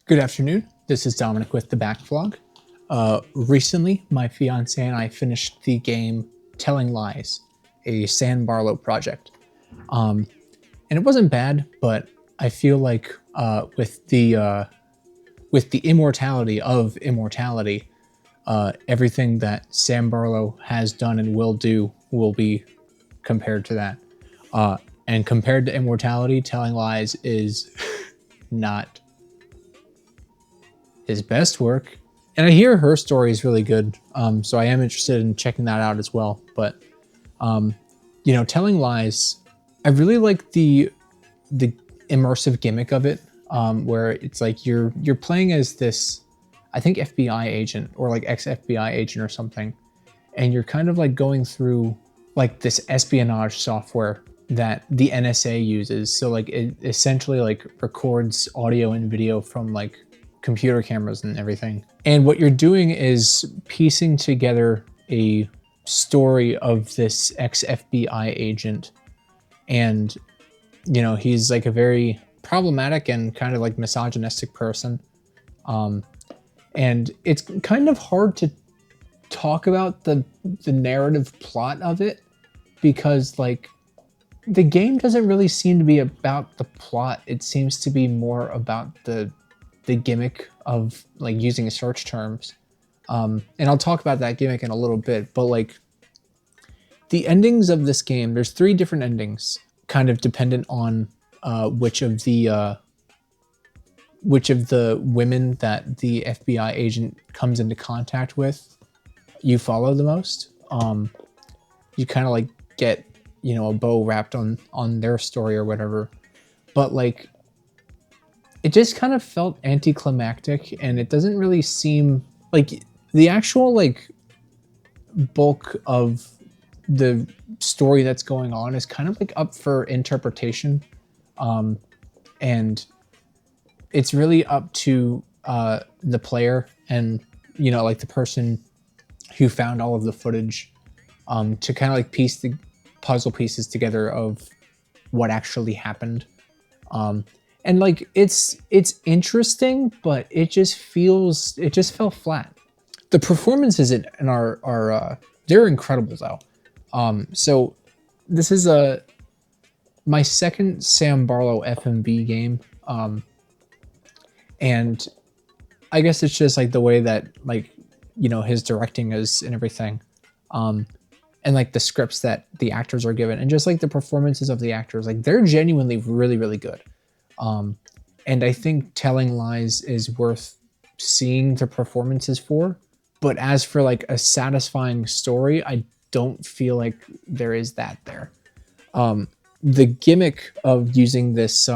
Good afternoon. This is Dominic with TheBackVlog. Recently, my fiance and I finished the game Telling Lies, a Sam Barlow project. And it wasn't bad, but I feel like with the immortality of immortality, everything that Sam Barlow has done and will do will be compared to that. And compared to immortality, Telling Lies is not his best work. And I hear her story is really good, so I am interested in checking that out as well. But Telling Lies, I really like the immersive gimmick of it, where it's like you're playing as this, I think FBI agent or like ex-FBI agent or something, and you're kind of like going through like this espionage software that the NSA uses. So like it essentially like records audio and video from like computer cameras and everything. And what you're doing is piecing together a story of this ex-FBI agent. And, he's like a very problematic and kind of like misogynistic person. And it's kind of hard to talk about the narrative plot of it because like the game doesn't really seem to be about the plot. It seems to be more about the gimmick of like using search terms. And I'll talk about that gimmick in a little bit, but like the endings of this game, there's 3 different endings, kind of dependent on which of the women that the FBI agent comes into contact with you follow the most. You kind of like get, a bow wrapped on their story or whatever. But like, it just kind of felt anticlimactic, and it doesn't really seem like the actual like bulk of the story that's going on is kind of like up for interpretation. And it's really up to the player and, like the person who found all of the footage to kind of like piece the puzzle pieces together of what actually happened. And like it's interesting, but it just fell flat. The performances in are they're incredible though. So this is my second Sam Barlow FMV game. And I guess it's just like the way that like, his directing is and everything. And like the scripts that the actors are given and just like the performances of the actors, like they're genuinely really, really good. And I think Telling Lies is worth seeing the performances for. But as for like a satisfying story, I don't feel like there is that there. The gimmick of using this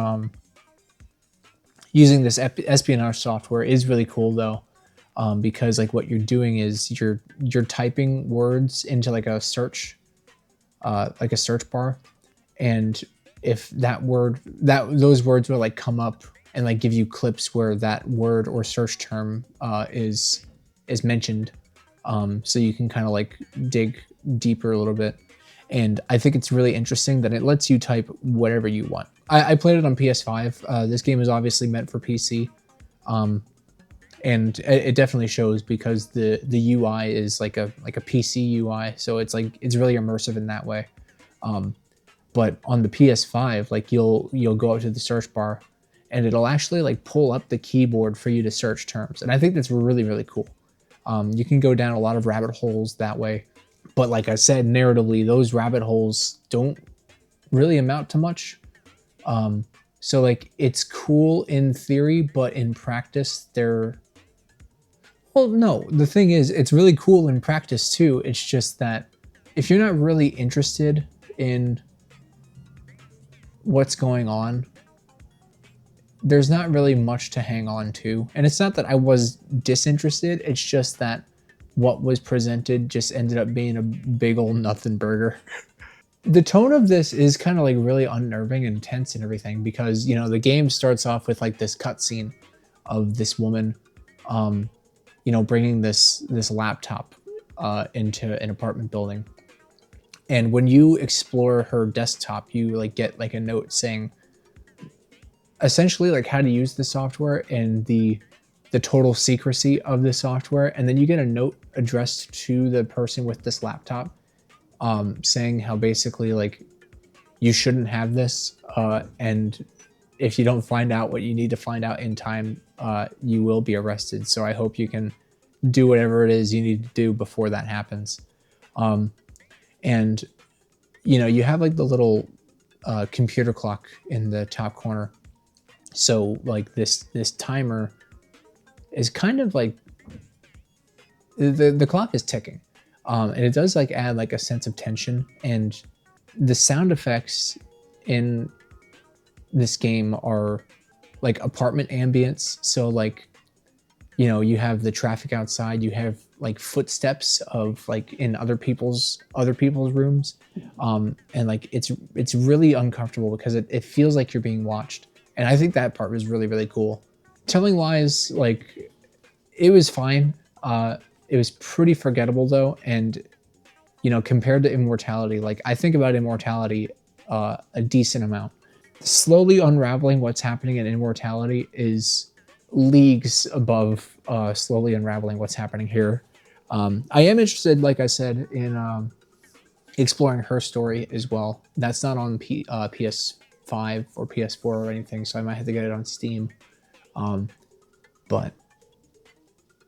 espionage software is really cool though, because like what you're doing is you're typing words into like a search bar, and if those words will like come up and like give you clips where that word or search term is mentioned, so you can kind of like dig deeper a little bit. And I think it's really interesting that it lets you type whatever you want. I played it on PS5. This game is obviously meant for PC, and it definitely shows because the UI is like a PC UI, so it's really immersive in that way. But on the PS5, like you'll go up to the search bar, and it'll actually like pull up the keyboard for you to search terms, and I think that's really, really cool. You can go down a lot of rabbit holes that way, but like I said, narratively, those rabbit holes don't really amount to much. So like it's cool in theory, but in practice, no, the thing is, it's really cool in practice too. It's just that if you're not really interested in what's going on, there's not really much to hang on to. And it's not that I was disinterested, it's just that what was presented just ended up being a big old nothing burger. The tone of this is kind of like really unnerving and tense and everything because, the game starts off with like this cutscene of this woman, bringing this laptop into an apartment building. And when you explore her desktop, you like get like a note saying, essentially like how to use the software and the total secrecy of the software, and then you get a note addressed to the person with this laptop, saying how basically like you shouldn't have this, and if you don't find out what you need to find out in time, you will be arrested. So I hope you can do whatever it is you need to do before that happens. And you have like the little computer clock in the top corner. So like this timer is kind of like the clock is ticking, and it does like add like a sense of tension. And the sound effects in this game are like apartment ambience. So like you have the traffic outside, you have like footsteps of like in other people's rooms, and like it's really uncomfortable because it feels like you're being watched. And I think that part was really, really cool. Telling lies, like, it was fine. It was pretty forgettable though, and compared to Immortality, like I think about Immortality a decent amount. Slowly unraveling what's happening in Immortality is leagues above slowly unraveling what's happening here. I am interested, like I said, in exploring her story as well. That's not on PS5 or PS4 or anything, so I might have to get it on Steam. But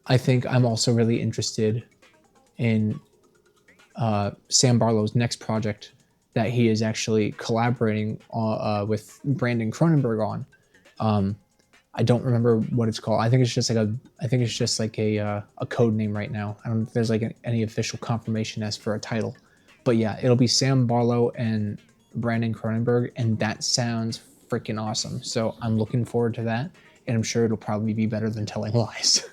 I think I'm also really interested in Sam Barlow's next project that he is actually collaborating with Brandon Cronenberg on. I don't remember what it's called. I think it's just like a code name right now. I don't know if there's like any official confirmation as for a title, but yeah, it'll be Sam Barlow and Brandon Cronenberg, and that sounds freaking awesome. So I'm looking forward to that, and I'm sure it'll probably be better than Telling Lies.